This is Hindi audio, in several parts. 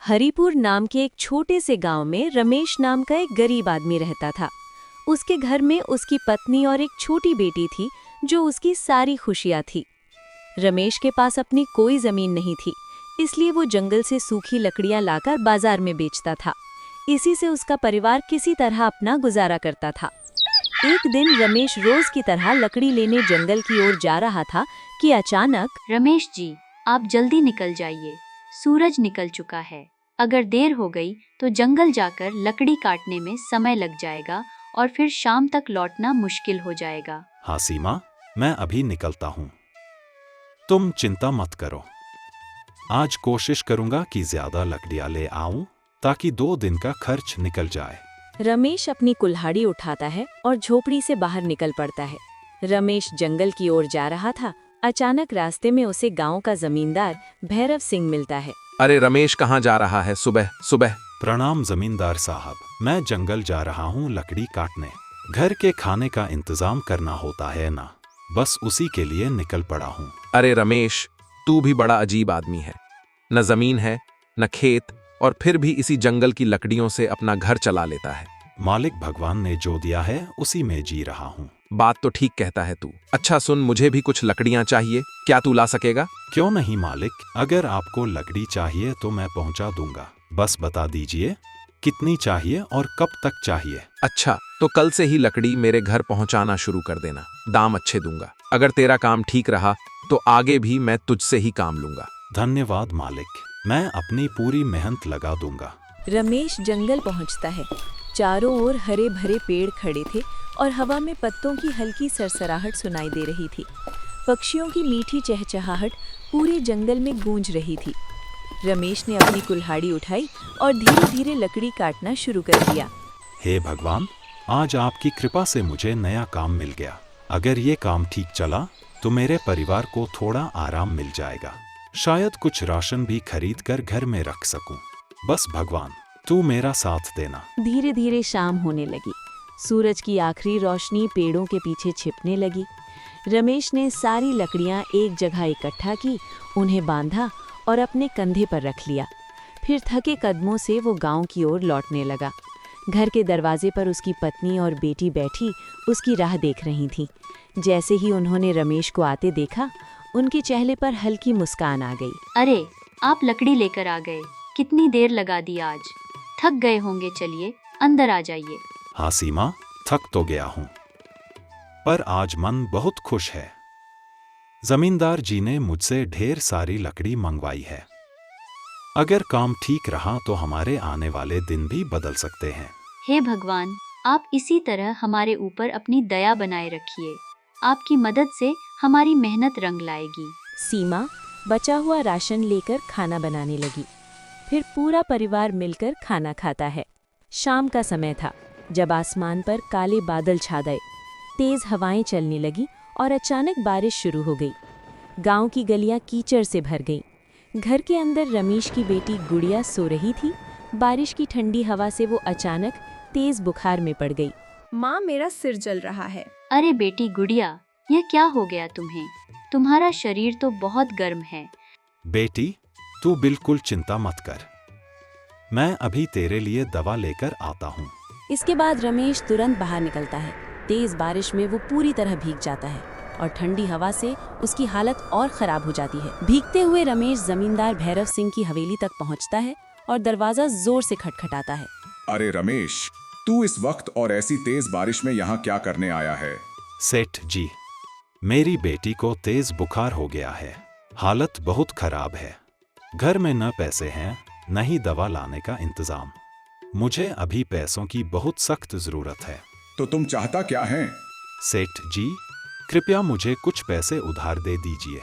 हरिपुर नाम के एक छोटे से गांव में रमेश नाम का एक गरीब आदमी रहता था। उसके घर में उसकी पत्नी और एक छोटी बेटी थी जो उसकी सारी खुशियां थी। रमेश के पास अपनी कोई जमीन नहीं थी, इसलिए वो जंगल से सूखी लकड़ियां लाकर बाजार में बेचता था। इसी से उसका परिवार किसी तरह अपना गुजारा करता था। एक दिन रमेश रोज की तरह लकड़ी लेने जंगल की ओर जा रहा था कि अचानक रमेश जी, आप जल्दी निकल जाइए, सूरज निकल चुका है। अगर देर हो गई तो जंगल जाकर लकड़ी काटने में समय लग जाएगा और फिर शाम तक लौटना मुश्किल हो जाएगा। हाँ सीमा, मैं अभी निकलता हूँ, तुम चिंता मत करो। आज कोशिश करूंगा कि ज्यादा लकड़ियां ले आऊं ताकि 2 दिन का खर्च निकल जाए। रमेश अपनी कुल्हाड़ी उठाता है और झोपड़ी से बाहर निकल पड़ता है। रमेश जंगल की ओर जा रहा था। अचानक रास्ते में उसे गांव का जमींदार भैरव सिंह मिलता है। अरे रमेश, कहाँ जा रहा है सुबह सुबह? प्रणाम जमींदार साहब, मैं जंगल जा रहा हूँ लकड़ी काटने। घर के खाने का इंतजाम करना होता है ना, बस उसी के लिए निकल पड़ा हूँ। अरे रमेश, तू भी बड़ा अजीब आदमी है। न जमीन है न खेत, और फिर भी इसी जंगल की लकड़ियों से अपना घर चला लेता है। मालिक भगवान ने जो दिया है उसी में जी रहा हूँ। बात तो ठीक कहता है तू। अच्छा सुन, मुझे भी कुछ लकड़ियां चाहिए, क्या तू ला सकेगा? क्यों नहीं मालिक, अगर आपको लकड़ी चाहिए तो मैं पहुंचा दूंगा। बस बता दीजिए कितनी चाहिए और कब तक चाहिए। अच्छा, तो कल से ही लकड़ी मेरे घर पहुंचाना शुरू कर देना, दाम अच्छे दूंगा। अगर तेरा काम ठीक रहा तो आगे भी मैं तुझसे ही काम लूंगा। धन्यवाद मालिक, मैं अपनी पूरी मेहनत लगा दूंगा। रमेश जंगल पहुंचता है। चारों ओर हरे भरे पेड़ खड़े थे और हवा में पत्तों की हल्की सरसराहट सुनाई दे रही थी। पक्षियों की मीठी चहचहाहट पूरे जंगल में गूंज रही थी। रमेश ने अपनी कुल्हाड़ी उठाई और धीरे धीरे लकड़ी काटना शुरू कर दिया। हे भगवान, आज आपकी कृपा से मुझे नया काम मिल गया। अगर ये काम ठीक चला तो मेरे परिवार को थोड़ा आराम मिल जाएगा। शायद कुछ राशन भी खरीद कर घर में रख सकूं। बस भगवान, तू मेरा साथ देना। धीरे धीरे शाम होने लगी। सूरज की आखिरी रोशनी पेड़ों के पीछे छिपने लगी। रमेश ने सारी लकड़ियां एक जगह इकट्ठा की, उन्हें बांधा और अपने कंधे पर रख लिया। फिर थके कदमों से वो गांव की ओर लौटने लगा। घर के दरवाजे पर उसकी पत्नी और बेटी बैठी उसकी राह देख रही थीं। जैसे ही उन्होंने रमेश को आते देखा, उनके चेहरे पर हल्की मुस्कान आ गई। अरे, आप लकड़ी लेकर आ गए, कितनी देर लगा दी आज? थक गए होंगे, चलिए अंदर आ जाइए। हाँ सीमा, थक तो गया हूँ, पर आज मन बहुत खुश है। जमींदार जी ने मुझसे ढेर सारी लकड़ी मंगवाई है। अगर काम ठीक रहा तो हमारे आने वाले दिन भी बदल सकते हैं। हे भगवान, आप इसी तरह हमारे ऊपर अपनी दया बनाए रखिए। आपकी मदद से हमारी मेहनत रंग लाएगी। सीमा बचा हुआ राशन लेकर खाना बनाने लगी। फिर पूरा परिवार मिलकर खाना खाता है। शाम का समय था जब आसमान पर काले बादल छा गए। तेज हवाएं चलने लगी और अचानक बारिश शुरू हो गई। गांव की गलियां कीचड़ से भर गईं। घर के अंदर रमेश की बेटी गुड़िया सो रही थी। बारिश की ठंडी हवा से वो अचानक तेज बुखार में पड़ गई। माँ, मेरा सिर जल रहा है। अरे बेटी गुड़िया, यह क्या हो गया तुम्हें? तुम्हारा शरीर तो बहुत गर्म है। बेटी, तू बिल्कुल चिंता मत कर, मैं अभी तेरे लिए दवा लेकर आता हूँ। इसके बाद रमेश तुरंत बाहर निकलता है। तेज बारिश में वो पूरी तरह भीग जाता है और ठंडी हवा से उसकी हालत और खराब हो जाती है। भीगते हुए रमेश जमींदार भैरव सिंह की हवेली तक पहुंचता है और दरवाजा जोर से खटखटाता है। अरे रमेश, तू इस वक्त और ऐसी तेज बारिश में यहाँ क्या करने आया है? सेठ जी, मेरी बेटी को तेज बुखार हो गया है, हालत बहुत खराब है। घर में न पैसे हैं न ही दवा लाने का इंतजाम। मुझे अभी पैसों की बहुत सख्त जरूरत है। तो तुम चाहता क्या है? सेठ जी, कृपया मुझे कुछ पैसे उधार दे दीजिए।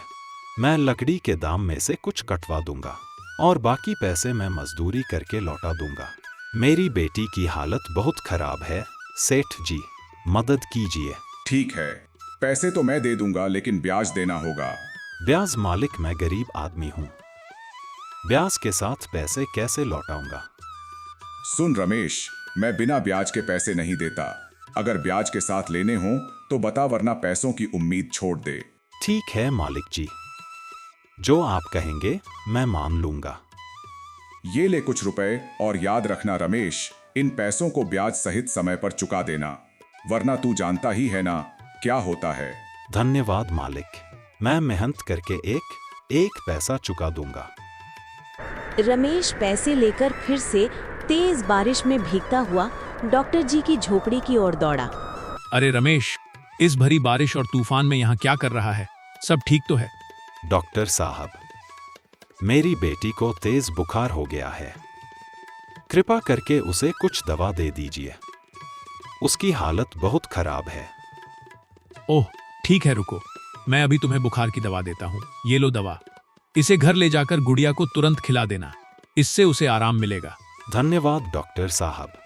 मैं लकड़ी के दाम में से कुछ कटवा दूंगा और बाकी पैसे मैं मजदूरी करके लौटा दूंगा। मेरी बेटी की हालत बहुत खराब है, सेठ जी मदद कीजिए। ठीक है, पैसे तो मैं दे दूंगा, लेकिन ब्याज देना होगा। ब्याज मालिक, मैं गरीब आदमी हूँ, ब्याज के साथ पैसे कैसे लौटाऊंगा? सुन रमेश, मैं बिना ब्याज के पैसे नहीं देता। अगर ब्याज के साथ लेने हो तो बता, वरना पैसों की उम्मीद छोड़ दे। ठीक है मालिक जी, जो आप कहेंगे मैं मान लूंगा। ये ले कुछ रुपए और याद रखना रमेश, इन पैसों को ब्याज सहित समय पर चुका देना, वरना तू जानता ही है ना क्या होता है। धन्यवाद मालिक, मैं मेहनत करके एक एक पैसा चुका दूंगा। रमेश पैसे लेकर फिर से तेज बारिश में भीगता हुआ डॉक्टर जी की झोपड़ी की ओर दौड़ा। अरे रमेश, इस भरी बारिश और तूफान में यहाँ क्या कर रहा है? सब ठीक तो है? डॉक्टर साहब, मेरी बेटी को तेज बुखार हो गया है, कृपा करके उसे कुछ दवा दे दीजिए, उसकी हालत बहुत खराब है। ओह ठीक है, रुको, मैं अभी तुम्हें बुखार की दवा देता हूँ। ये लो दवा, इसे घर ले जाकर गुड़िया को तुरंत खिला देना, इससे उसे आराम मिलेगा। धन्यवाद डॉक्टर साहब।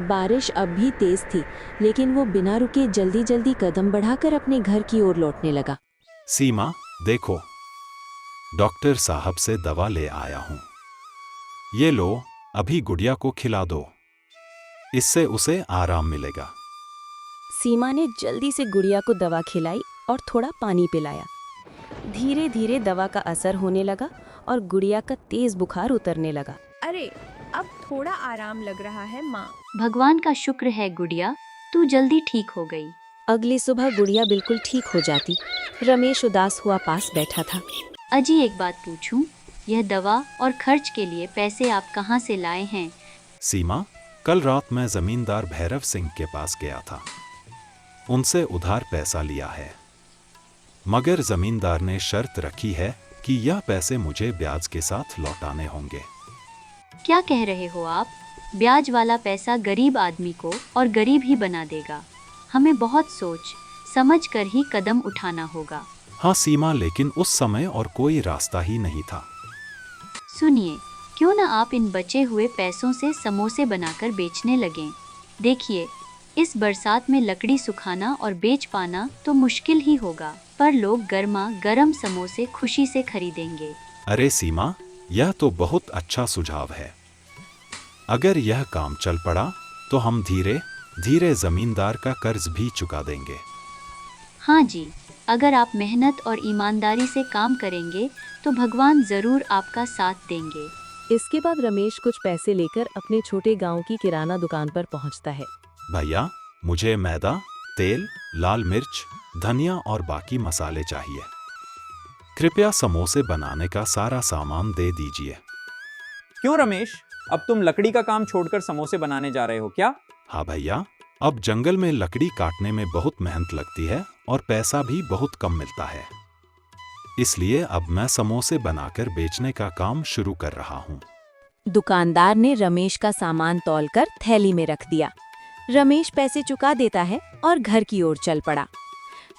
बारिश अब भी तेज थी, लेकिन वो बिना रुके जल्दी जल्दी कदम बढ़ाकर अपने घर की ओर लौटने लगा। सीमा देखो, डॉक्टर साहब से दवा ले आया हूं, ये लो, अभी गुड़िया को खिला दो, इससे उसे आराम मिलेगा। सीमा ने जल्दी से गुड़िया को दवा खिलाई और थोड़ा पानी पिलाया। धीरे धीरे दवा का असर होने लगा और गुड़िया का तेज बुखार उतरने लगा। अरे अब थोड़ा आराम लग रहा है माँ। भगवान का शुक्र है गुड़िया, तू जल्दी ठीक हो गई। अगली सुबह गुड़िया बिल्कुल ठीक हो जाती। रमेश उदास हुआ पास बैठा था। अजी एक बात पूछूं, यह दवा और खर्च के लिए पैसे आप कहाँ से लाए हैं? सीमा, कल रात मैं जमींदार भैरव सिंह के पास गया था, उनसे उधार पैसा लिया है, मगर जमींदार ने शर्त रखी है कि यह पैसे मुझे ब्याज के साथ लौटाने होंगे। क्या कह रहे हो आप? ब्याज वाला पैसा गरीब आदमी को और गरीब ही बना देगा। हमें बहुत सोच समझ कर ही कदम उठाना होगा। हाँ सीमा, लेकिन उस समय और कोई रास्ता ही नहीं था। सुनिए, क्यों ना आप इन बचे हुए पैसों से समोसे बनाकर बेचने लगें। देखिए, इस बरसात में लकड़ी सुखाना और बेच पाना तो मुश्किल ही होगा, पर लोग गर्मा गर्म समोसे खुशी से खरीदेंगे। अरे सीमा, यह तो बहुत अच्छा सुझाव है। अगर यह काम चल पड़ा तो हम धीरे धीरे जमींदार का कर्ज भी चुका देंगे। हाँ जी, अगर आप मेहनत और ईमानदारी से काम करेंगे तो भगवान जरूर आपका साथ देंगे। इसके बाद रमेश कुछ पैसे लेकर अपने छोटे गांव की किराना दुकान पर पहुंचता है। भैया, मुझे मैदा, तेल, लाल मिर्च, धनिया और बाकी मसाले चाहिए, कृपया समोसे बनाने का सारा सामान दे दीजिए। क्यों रमेश, अब तुम लकड़ी का काम छोड़कर समोसे बनाने जा रहे हो क्या? हाँ भैया, अब जंगल में लकड़ी काटने में बहुत मेहनत लगती है और पैसा भी बहुत कम मिलता है, इसलिए अब मैं समोसे बनाकर बेचने का काम शुरू कर रहा हूँ। दुकानदार ने रमेश का सामान तौलकर थैली में रख दिया। रमेश पैसे चुका देता है और घर की ओर चल पड़ा।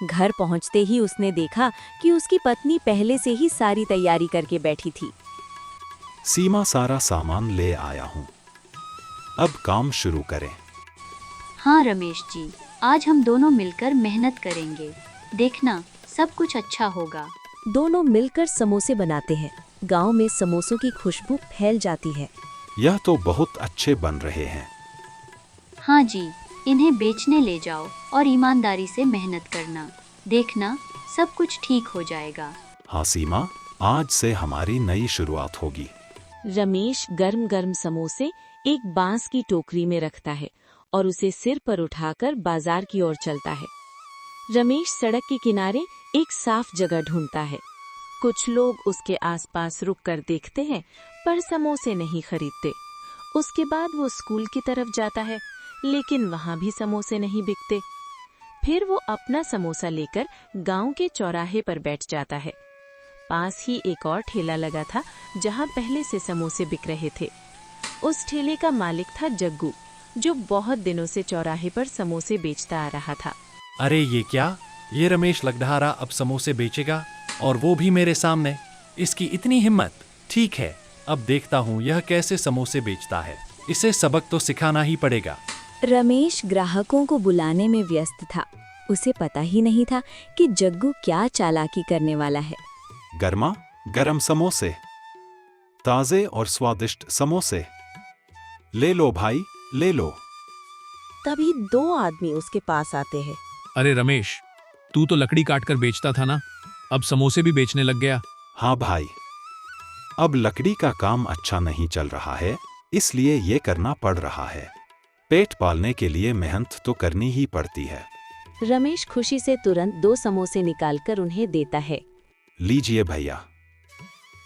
घर पहुंचते ही उसने देखा कि उसकी पत्नी पहले से ही सारी तैयारी करके बैठी थी। सीमा, सारा सामान ले आया हूँ, अब काम शुरू करें। हाँ रमेश जी, आज हम दोनों मिलकर मेहनत करेंगे, देखना सब कुछ अच्छा होगा। दोनों मिलकर समोसे बनाते हैं। गांव में समोसों की खुशबू फैल जाती है। यह तो बहुत अच्छे बन रहे हैं। हाँ जी, इन्हें बेचने ले जाओ और ईमानदारी से मेहनत करना, देखना सब कुछ ठीक हो जाएगा। हाँ सीमा, आज से हमारी नई शुरुआत होगी। रमेश गर्म गर्म समोसे एक बांस की टोकरी में रखता है और उसे सिर पर उठाकर बाजार की ओर चलता है। रमेश सड़क के किनारे एक साफ जगह ढूंढता है। कुछ लोग उसके आसपास रुककर देखते हैं, पर समोसे नहीं खरीदते। उसके बाद वो स्कूल की तरफ जाता है, लेकिन वहाँ भी समोसे नहीं बिकते। फिर वो अपना समोसा लेकर गांव के चौराहे पर बैठ जाता है। पास ही एक और ठेला लगा था, जहाँ पहले से समोसे बिक रहे थे। उस ठेले का मालिक था जग्गू, जो बहुत दिनों से चौराहे पर समोसे बेचता आ रहा था। अरे ये क्या, ये रमेश लगडहारा अब समोसे बेचेगा, और वो भी मेरे सामने। इसकी इतनी हिम्मत। ठीक है, अब देखता हूँ यह कैसे समोसे बेचता है, इसे सबक तो सिखाना ही पड़ेगा। रमेश ग्राहकों को बुलाने में व्यस्त था। उसे पता ही नहीं था कि जग्गू क्या चालाकी करने वाला है। गर्मा गरम समोसे, ताजे और स्वादिष्ट समोसे, ले लो भाई, ले लो। तभी दो आदमी उसके पास आते हैं। अरे रमेश, तू तो लकड़ी काट कर बेचता था ना, अब समोसे भी बेचने लग गया? हाँ भाई, अब लकड़ी का काम अच्छा नहीं चल रहा है, इसलिए ये करना पड़ रहा है। पेट पालने के लिए मेहनत तो करनी ही पड़ती है। रमेश खुशी से तुरंत 2 समोसे निकालकर उन्हें देता है। लीजिए भैया,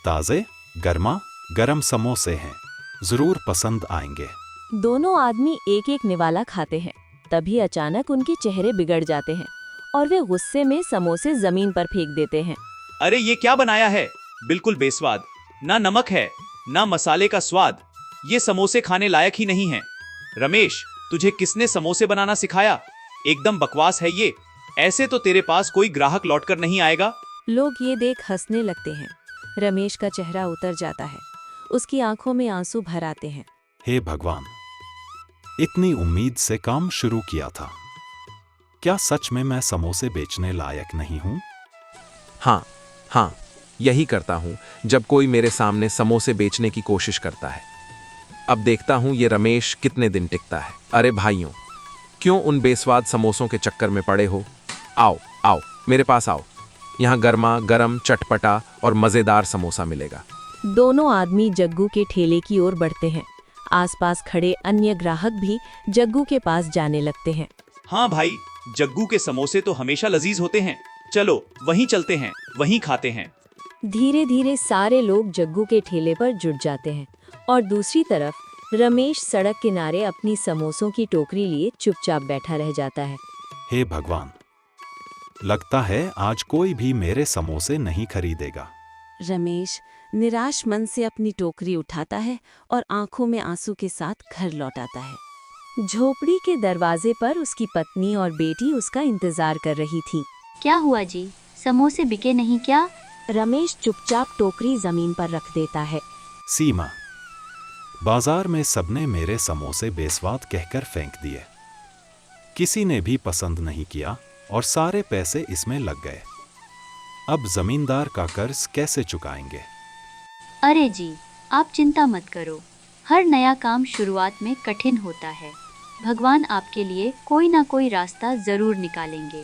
ताजे गर्मा गरम समोसे हैं, जरूर पसंद आएंगे। दोनों आदमी एक एक निवाला खाते हैं। तभी अचानक उनके चेहरे बिगड़ जाते हैं और वे गुस्से में समोसे जमीन पर फेंक देते हैं। अरे ये क्या बनाया है, बिल्कुल बेस्वाद, ना नमक है ना मसाले का स्वाद, ये समोसे खाने लायक ही नहीं है। रमेश, तुझे किसने समोसे बनाना सिखाया? एकदम बकवास है ये, ऐसे तो तेरे पास कोई ग्राहक लौटकर नहीं आएगा। लोग ये देख हंसने लगते हैं। रमेश का चेहरा उतर जाता है, उसकी आंखों में आंसू भर आते हैं। हे भगवान, इतनी उम्मीद से काम शुरू किया था, क्या सच में मैं समोसे बेचने लायक नहीं हूँ? हाँ, यही करता हूँ जब कोई मेरे सामने समोसे बेचने की कोशिश करता है। अब देखता हूँ ये रमेश कितने दिन टिकता है। अरे भाइयों, क्यों उन बेस्वाद समोसों के चक्कर में पड़े हो? आओ आओ, मेरे पास आओ, यहाँ गर्मा गर्म चटपटा और मज़ेदार समोसा मिलेगा। दोनों आदमी जग्गू के ठेले की ओर बढ़ते हैं। आसपास खड़े अन्य ग्राहक भी जग्गू के पास जाने लगते हैं। हाँ भाई, जग्गू के समोसे तो हमेशा लजीज होते हैं, चलो वहीं चलते हैं, वहीं खाते हैं। धीरे धीरे सारे लोग जग्गू के ठेले पर जुट जाते हैं और दूसरी तरफ रमेश सड़क किनारे अपनी समोसों की टोकरी लिए चुपचाप बैठा रह जाता है। हे भगवान, लगता है आज कोई भी मेरे समोसे नहीं खरीदेगा। रमेश निराश मन से अपनी टोकरी उठाता है और आंखों में आंसू के साथ घर लौट आता है। झोपड़ी के दरवाजे पर उसकी पत्नी और बेटी उसका इंतजार कर रही थी। क्या हुआ जी, समोसे बिके नहीं क्या? रमेश चुपचाप टोकरी जमीन पर रख देता है। सीमा, बाजार में सबने मेरे समोसे बेस्वाद कहकर फेंक दिए। किसी ने भी पसंद नहीं किया और सारे पैसे इसमें लग गए। अब जमींदार का कर्ज कैसे चुकाएंगे? अरे जी, आप चिंता मत करो, हर नया काम शुरुआत में कठिन होता है। भगवान आपके लिए कोई ना कोई रास्ता जरूर निकालेंगे।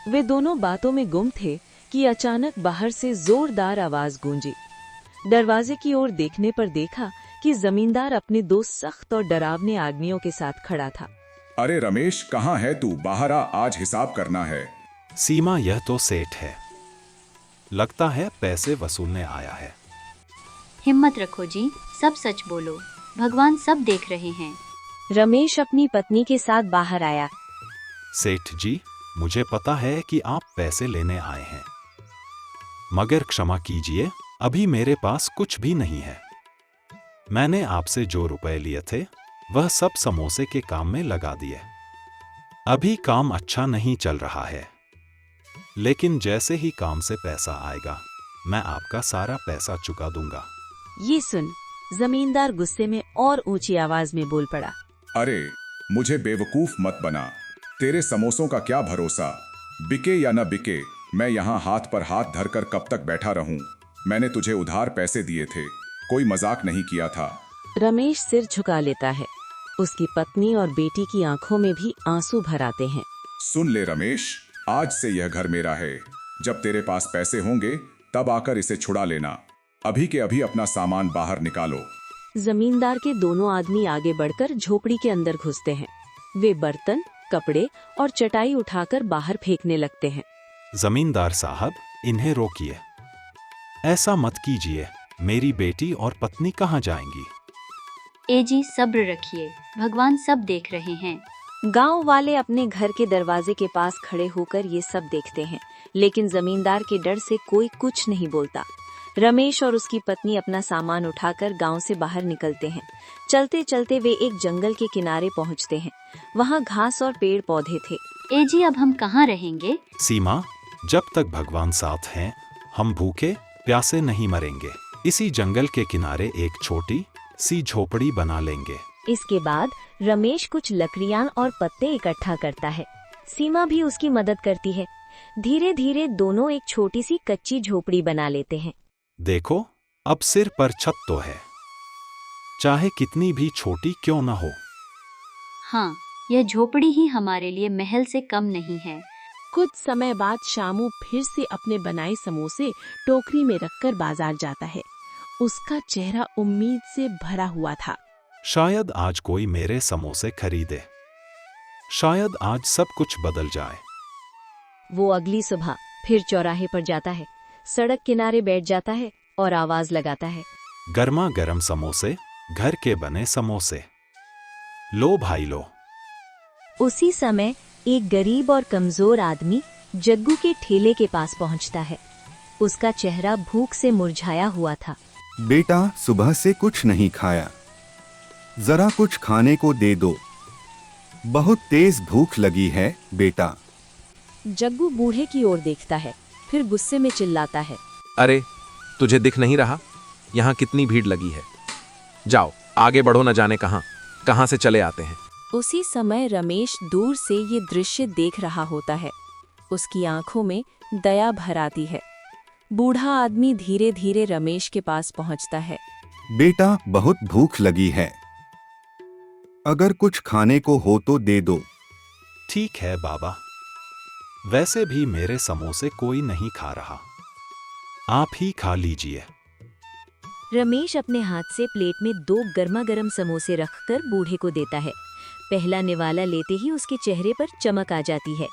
वे दोनों बातों में गुम थे कि अचानक बाहर से जोरदार आवाज गूंजी। दरवाजे की ओर देखने पर देखा कि जमींदार अपने 2 सख्त और डरावने आदमियों के साथ खड़ा था। अरे रमेश, कहाँ है तू? बाहर आ, आज हिसाब करना है। सीमा, यह तो सेठ है, लगता है पैसे वसूलने आया है। हिम्मत रखो जी, सब सच बोलो, भगवान सब देख रहे हैं। रमेश अपनी पत्नी के साथ बाहर आया। सेठ जी, मुझे पता है कि आप पैसे लेने आए हैं, मगर क्षमा कीजिए, अभी मेरे पास कुछ भी नहीं है। मैंने आपसे जो रुपए लिए थे वह सब समोसे के काम में लगा दिए। अभी काम अच्छा नहीं चल रहा है, लेकिन जैसे ही काम से पैसा आएगा मैं आपका सारा पैसा चुका दूंगा। ये सुन जमींदार गुस्से में और ऊंची आवाज में बोल पड़ा। अरे, मुझे बेवकूफ मत बना, तेरे समोसों का क्या भरोसा, बिके या न बिके, मैं यहाँ हाथ पर हाथ धरकर कब तक बैठा रहूं? मैंने तुझे उधार पैसे दिए थे, कोई मजाक नहीं किया था। रमेश सिर झुका लेता है। उसकी पत्नी और बेटी की आंखों में भी आंसू भर आते हैं। सुन ले रमेश, आज से यह घर मेरा है। जब तेरे पास पैसे होंगे तब आकर इसे छुड़ा लेना। अभी के अभी अपना सामान बाहर निकालो। जमींदार के दोनों आदमी आगे बढ़कर झोपड़ी के अंदर घुसते हैं। वे बर्तन, कपड़े और चटाई उठाकर बाहर फेंकने लगते हैं। जमींदार साहब, इन्हें रोकिए, ऐसा मत कीजिए। मेरी बेटी और पत्नी कहाँ जाएंगी? ए जी, सब्र रखिए, भगवान सब देख रहे हैं। गांव वाले अपने घर के दरवाजे के पास खड़े होकर ये सब देखते हैं, लेकिन जमींदार के डर से कोई कुछ नहीं बोलता। रमेश और उसकी पत्नी अपना सामान उठाकर गांव से बाहर निकलते हैं। चलते चलते वे एक जंगल के किनारे पहुंचते हैं। वहां घास और पेड़ पौधे थे। ए जी, अब हम कहाँ रहेंगे? सीमा, जब तक भगवान साथ हैं हम भूखे प्यासे नहीं मरेंगे। इसी जंगल के किनारे एक छोटी सी झोपड़ी बना लेंगे। इसके बाद रमेश कुछ लकड़ियां और पत्ते इकट्ठा करता है। सीमा भी उसकी मदद करती है। धीरे धीरे दोनों एक छोटी सी कच्ची झोपड़ी बना लेते हैं। देखो, अब सिर पर छत तो है, चाहे कितनी भी छोटी क्यों न हो। हाँ, यह झोपड़ी ही हमारे लिए महल से कम नहीं है। कुछ समय बाद शामू फिर से अपने बनाए समोसे टोकरी में रखकर बाजार जाता है उसका चेहरा उम्मीद से भरा हुआ था। शायद आज कोई मेरे समोसे खरीदे। शायद आज सब कुछ बदल जाए। वो अगली सुबह फिर चौराहे पर जाता है, सड़क किनारे बैठ जाता है और आवाज लगाता है, गर्मा गर्म समोसे, घर के बने समोसे। लो भाई लो। उसी समय एक गरीब और कमजोर आदमी जग्गू के ठेले के पास पहुंचता है। उसका चेहरा भूख से मुरझाया हुआ था। बेटा, सुबह से कुछ नहीं खाया, जरा कुछ खाने को दे दो, बहुत तेज भूख लगी है बेटा। जग्गू बूढ़े की ओर देखता है, फिर गुस्से में चिल्लाता है, अरे तुझे दिख नहीं रहा यहाँ कितनी भीड़ लगी है? जाओ आगे बढ़ो, न जाने कहाँ से चले आते हैं। उसी समय रमेश दूर से ये दृश्य देख रहा होता है। उसकी आंखों में दया भर आती है। बूढ़ा आदमी धीरे धीरे रमेश के पास पहुंचता है। बेटा, बहुत भूख लगी है, अगर कुछ खाने को हो तो दे दो। ठीक है बाबा, वैसे भी मेरे समोसे कोई नहीं खा रहा, आप ही खा लीजिए। रमेश अपने हाथ से प्लेट में 2 गर्मा गर्म समोसे रखकर बूढ़े को देता है। पहला निवाला लेते ही उसके चेहरे पर चमक आ जाती है।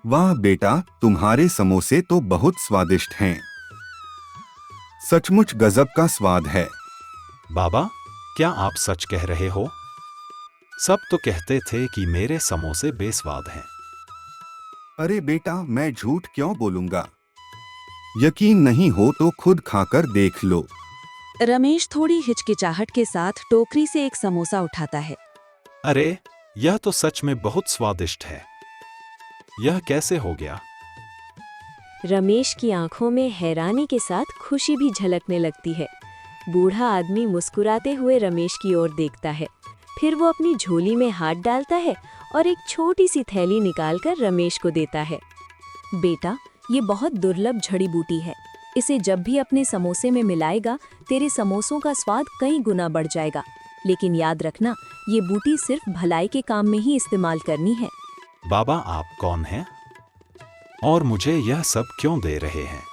वाह बेटा, तुम्हारे समोसे तो बहुत स्वादिष्ट हैं, सचमुच गजब का स्वाद है। बाबा, क्या आप सच कह रहे हो? सब तो कहते थे कि मेरे समोसे बेस्वाद हैं। अरे बेटा, मैं झूठ क्यों बोलूंगा, यकीन नहीं हो तो खुद खाकर देख लो। रमेश थोड़ी हिचकिचाहट के साथ टोकरी से एक समोसा उठाता है। अरे, यह तो सच में बहुत स्वादिष्ट है, यह कैसे हो गया? रमेश की आंखों में हैरानी के साथ खुशी भी झलकने लगती है। बूढ़ा आदमी मुस्कुराते हुए रमेश की ओर देखता है, फिर वो अपनी झोली में हाथ डालता है और एक छोटी सी थैली निकालकर रमेश को देता है। बेटा, ये बहुत दुर्लभ जड़ी बूटी है, इसे जब भी अपने समोसे में मिलाएगा तेरे समोसों का स्वाद कई गुना बढ़ जाएगा। लेकिन याद रखना, ये बूटी सिर्फ भलाई के काम में ही इस्तेमाल करनी है। बाबा, आप कौन हैं? और मुझे यह सब क्यों दे रहे हैं?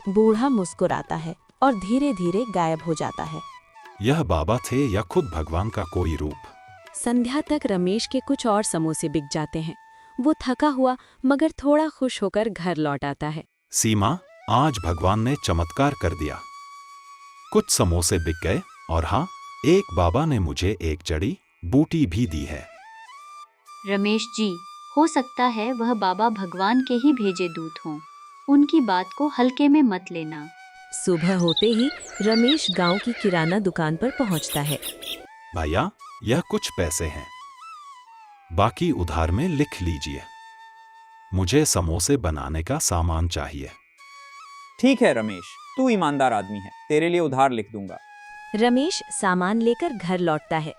बूढ़ा मुस्कुराता है और धीरे धीरे गायब हो जाता है। यह बाबा थे या खुद भगवान का कोई रूप? संध्या तक रमेश के कुछ और समोसे बिक जाते हैं। वो थका हुआ मगर थोड़ा खुश होकर घर लौट आता है। सीमा, आज भगवान ने चमत्कार कर दिया, कुछ समोसे बिक गए और हाँ, एक बाबा ने मुझे एक जड़ी बूटी भी दी है। रमेश जी, हो सकता है वह बाबा भगवान के ही भेजे दूत हों। उनकी बात को हल्के में मत लेना। सुबह होते ही रमेश गांव की किराना दुकान पर पहुंचता है। भैया, यह कुछ पैसे हैं, बाकी उधार में लिख लीजिए। मुझे समोसे बनाने का सामान चाहिए। ठीक है रमेश, तू ईमानदार आदमी है, तेरे लिए उधार लिख दूंगा। रमेश सामान लेकर घर लौटता है।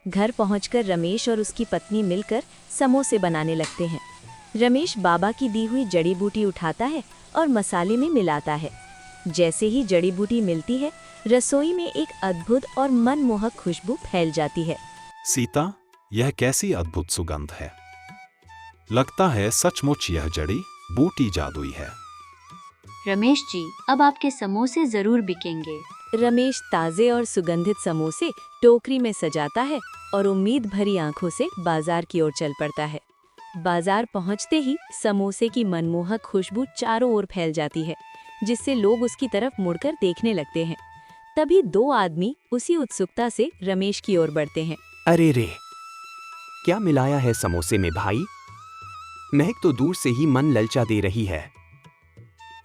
घर पहुंचकर रमेश और उसकी पत्नी मिलकर समोसे बनाने लगते हैं। रमेश बाबा की दी हुई जड़ी बूटी उठाता है और मसाले में मिलाता है। जैसे ही जड़ी बूटी मिलती है, रसोई में एक अद्भुत और मनमोहक खुशबू फैल जाती है। सीता, यह कैसी अद्भुत सुगंध है, लगता है सचमुच यह जड़ी बूटी जादुई है। रमेश जी, अब आपके समोसे जरूर बिकेंगे। रमेश ताजे और सुगंधित समोसे टोकरी में सजाता है और उम्मीद भरी आंखों से बाजार की ओर चल पड़ता है। बाजार पहुंचते ही समोसे की मनमोहक खुशबू चारों ओर फैल जाती है, जिससे लोग उसकी तरफ मुड़कर देखने लगते हैं। तभी 2 आदमी उसी उत्सुकता से रमेश की ओर बढ़ते हैं। अरे रे, क्या मिलाया है समोसे में भाई? महक तो दूर से ही मन ललचा दे रही है।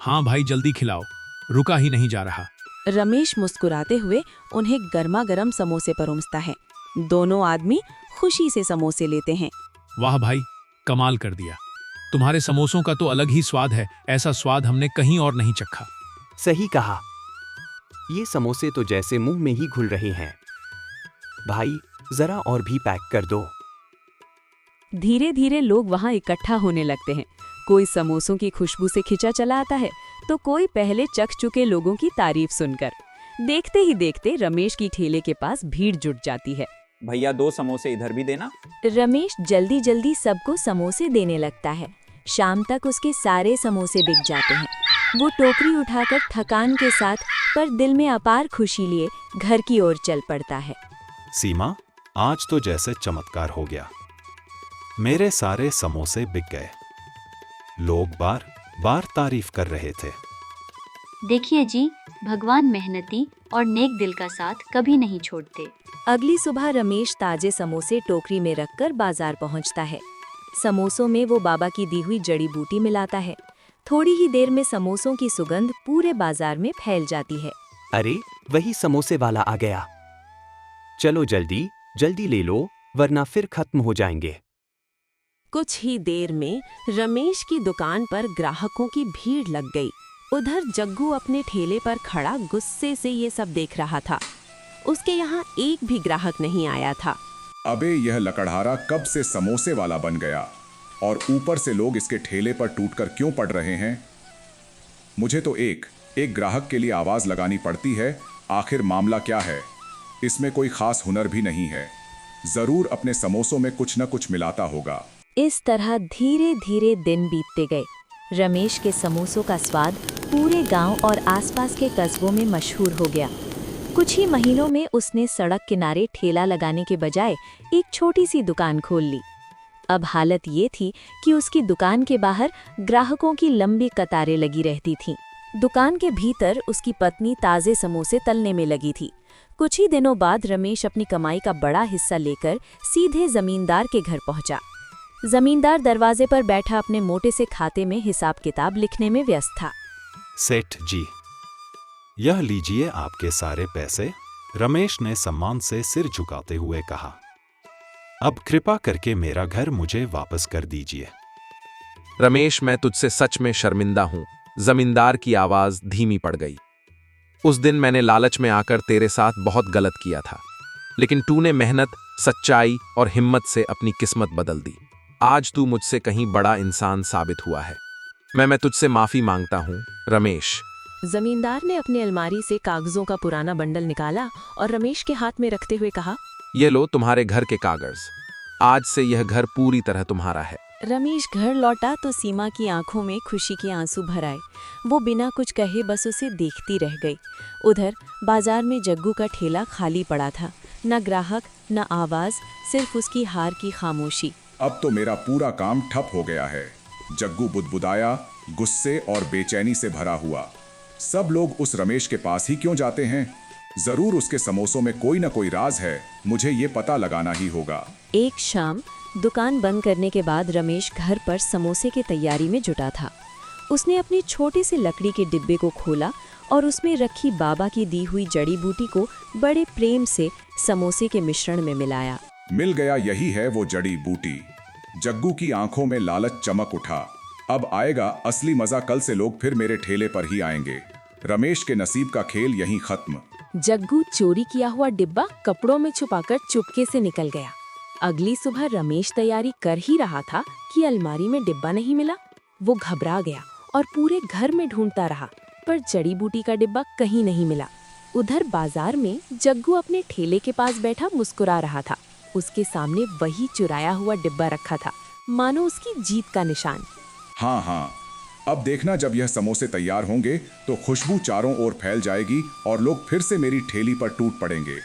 हाँ भाई, जल्दी खिलाओ, रुका ही नहीं जा रहा। रमेश मुस्कुराते हुए उन्हें गर्मा गर्म समोसे परोसता है। दोनों आदमी खुशी से समोसे लेते हैं। वाह भाई, कमाल कर दिया, तुम्हारे समोसों का तो अलग ही स्वाद है, ऐसा स्वाद हमने कहीं और नहीं चखा। सही कहा, ये समोसे तो जैसे मुंह में ही घुल रहे हैं। भाई, जरा और भी पैक कर दो। धीरे धीरे लोग वहां इकट्ठा होने लगते हैं। कोई समोसों की खुशबू से खिंचा चला आता है, तो कोई पहले चख चुके लोगों की तारीफ सुनकर। देखते ही देखते रमेश की ठेले के पास भीड़ जुट जाती है। भैया, 2 समोसे इधर भी देना। रमेश जल्दी जल्दी सबको समोसे देने लगता है। शाम तक उसके सारे समोसे बिक जाते हैं। वो टोकरी उठाकर थकान के साथ पर दिल में अपार खुशी लिए घर की ओर चल पड़ता है। सीमा, आज तो जैसे चमत्कार हो गया। मेरे सारे समोसे बिक गए। लोग बार बार तारीफ कर रहे थे। देखिए जी, भगवान मेहनती और नेक दिल का साथ कभी नहीं छोड़ते। अगली सुबह रमेश ताजे समोसे टोकरी में रखकर बाजार पहुंचता है। समोसों में वो बाबा की दी हुई जड़ी बूटी मिलाता है। थोड़ी ही देर में समोसों की सुगंध पूरे बाजार में फैल जाती है। अरे, वही समोसे वाला आ गया। चलो जल्दी जल्दी ले लो, वरना फिर खत्म हो जाएंगे। कुछ ही देर में रमेश की दुकान पर ग्राहकों की भीड़ लग गई। उधर जग्गू अपने ठेले पर खड़ा गुस्से से ये सब देख रहा था। उसके यहाँ एक भी ग्राहक नहीं आया था। अबे, यह लकड़हारा कब से समोसे वाला बन गया, और ऊपर से लोग इसके ठेले पर टूटकर क्यों पड़ रहे हैं? मुझे तो एक ग्राहक के लिए आवाज लगानी पड़ती है। आखिर मामला क्या है? इसमें कोई खास हुनर भी नहीं है। जरूर अपने समोसों में कुछ न कुछ मिलाता होगा। इस तरह धीरे धीरे दिन बीतते गए। रमेश के समोसों का स्वाद पूरे गांव और आसपास के कस्बों में मशहूर हो गया। कुछ ही महीनों में उसने सड़क किनारे ठेला लगाने के बजाय एक छोटी सी दुकान खोल ली। अब हालत ये थी कि उसकी दुकान के बाहर ग्राहकों की लंबी कतारें लगी रहती थीं। दुकान के भीतर उसकी पत्नी ताज़े समोसे तलने में लगी थी। कुछ ही दिनों बाद रमेश अपनी कमाई का बड़ा हिस्सा लेकर सीधे जमींदार के घर पहुंचा। जमींदार दरवाजे पर बैठा अपने मोटे से खाते में हिसाब किताब लिखने में व्यस्त था। सेठ जी, यह लीजिए आपके सारे पैसे, रमेश ने सम्मान से सिर झुकाते हुए कहा। अब कृपा करके मेरा घर मुझे वापस कर दीजिए। रमेश, मैं तुझसे सच में शर्मिंदा हूं। जमींदार की आवाज धीमी पड़ गई। उस दिन मैंने लालच में आकर तेरे साथ बहुत गलत किया था, लेकिन तूने मेहनत, सच्चाई और हिम्मत से अपनी किस्मत बदल दी। आज तू मुझसे कहीं बड़ा इंसान साबित हुआ है। मैं तुझसे माफी मांगता हूं, रमेश। जमींदार ने अपनी अलमारी से कागजों का पुराना बंडल निकाला और रमेश के हाथ में रखते हुए कहा, ये लो तुम्हारे घर के कागज। आज से यह घर पूरी तरह तुम्हारा है। रमेश घर लौटा तो सीमा की आंखों में खुशी के आंसू भर आए। वो बिना कुछ कहे बस उसे देखती रह गई। उधर बाजार में जग्गू का ठेला खाली पड़ा था। न ग्राहक, न आवाज, सिर्फ उसकी हार की खामोशी। अब तो मेरा पूरा काम ठप हो गया है। जग्गू बुदबुदाया, गुस्से और बेचैनी से भरा हुआ। सब लोग उस रमेश के पास ही क्यों जाते हैं? जरूर उसके समोसों में कोई न कोई राज है। मुझे ये पता लगाना ही होगा। एक शाम दुकान बंद करने के बाद रमेश घर पर समोसे की तैयारी में जुटा था। उसने अपनी छोटे से लकड़ी के डिब्बे को खोला और उसमें रखी बाबा की दी हुई जड़ी बूटी को बड़े प्रेम से समोसे के मिश्रण में मिलाया। मिल गया, यही है वो जड़ी बूटी। जग्गू की आंखों में लालच चमक उठा। अब आएगा असली मजा। कल से लोग फिर मेरे ठेले पर ही आएंगे। रमेश के नसीब का खेल यहीं खत्म। जग्गू चोरी किया हुआ डिब्बा कपड़ों में छुपाकर चुपके से निकल गया। अगली सुबह रमेश तैयारी कर ही रहा था कि अलमारी में डिब्बा नहीं मिला। वो घबरा गया और पूरे घर में ढूंढता रहा, पर जड़ी बूटी का डिब्बा कहीं नहीं मिला। उधर बाजार में जग्गू अपने ठेले के पास बैठा मुस्कुरा रहा था। उसके सामने वही चुराया हुआ डिब्बा रखा था, मानो उसकी जीत का निशान। हाँ, अब देखना, जब यह समोसे तैयार होंगे तो खुशबू चारों ओर फैल जाएगी और लोग फिर से मेरी ठेली पर टूट पड़ेंगे।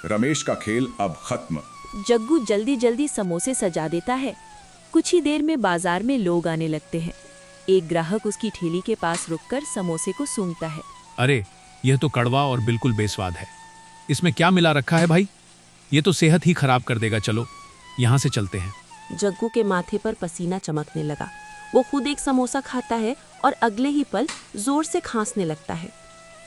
रमेश का खेल अब खत्म। जग्गू जल्दी जल्दी समोसे सजा देता है। कुछ ही देर में बाजार में लोग आने लगते हैं। एक ग्राहक उसकी ठेली के पास रुककर समोसे को सूंघता है। अरे, यह तो कड़वा और बिल्कुल बेस्वाद है। इसमें क्या मिला रखा है भाई? ये तो सेहत ही खराब कर देगा। चलो यहाँ से चलते हैं। जग्गू के माथे पर पसीना चमकने लगा। वो खुद एक समोसा खाता है और अगले ही पल जोर से खांसने लगता है।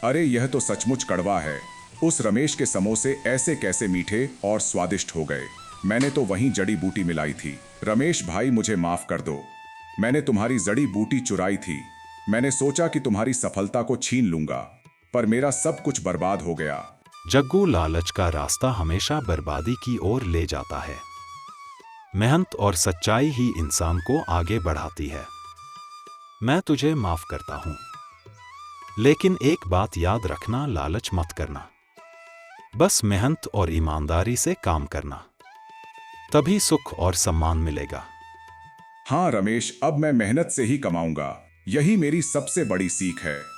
अरे, यह तो सचमुच कड़वा है। उस रमेश के समोसे ऐसे कैसे मीठे और स्वादिष्ट हो गए। मैंने तो वहीं जड़ी बूटी मिलाई थी। रमेश भाई, मुझे माफ कर दो। मैंने तुम्हारी जड़ी बूटी चुराई थी। मैंने सोचा कि तुम्हारी सफलता को छीन लूंगा, पर मेरा सब कुछ बर्बाद हो गया। जग्गू, लालच का रास्ता हमेशा बर्बादी की ओर ले जाता है। मेहनत और सच्चाई ही इंसान को आगे बढ़ाती है। मैं तुझे माफ करता हूं, लेकिन एक बात याद रखना, लालच मत करना। बस मेहनत और ईमानदारी से काम करना, तभी सुख और सम्मान मिलेगा। हाँ रमेश, अब मैं मेहनत से ही कमाऊंगा। यही मेरी सबसे बड़ी सीख है।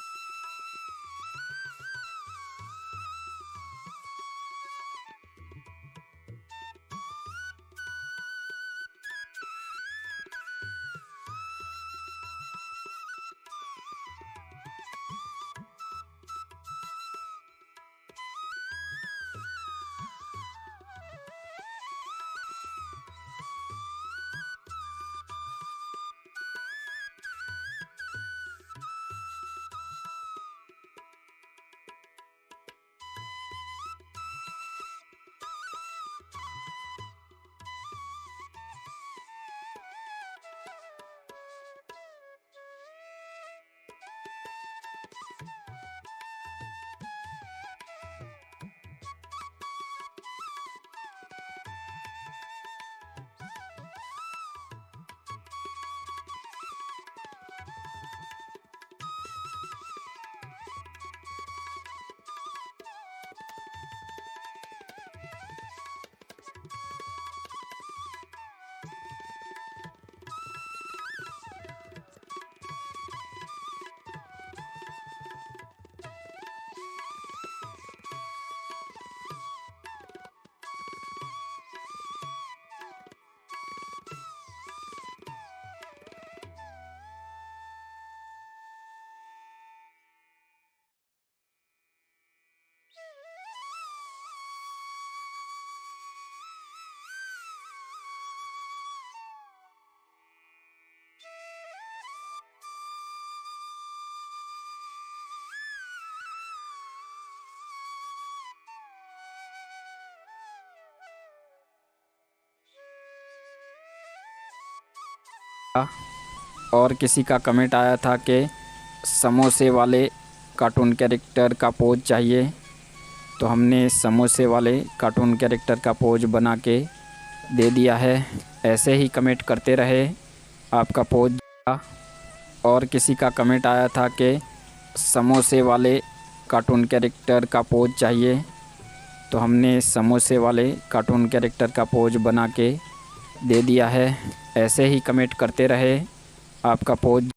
और किसी का कमेंट आया था कि समोसे वाले कार्टून कैरेक्टर का पोज चाहिए, तो हमने समोसे वाले कार्टून कैरेक्टर का पोज बना के दे दिया है। ऐसे ही कमेंट करते रहे, आपका पोज। और किसी का कमेंट आया था कि समोसे वाले कार्टून कैरेक्टर का पोज चाहिए, तो हमने समोसे वाले कार्टून कैरेक्टर का पोज बना के दे दिया है। ऐसे ही कमेंट करते रहे, आपका पोज।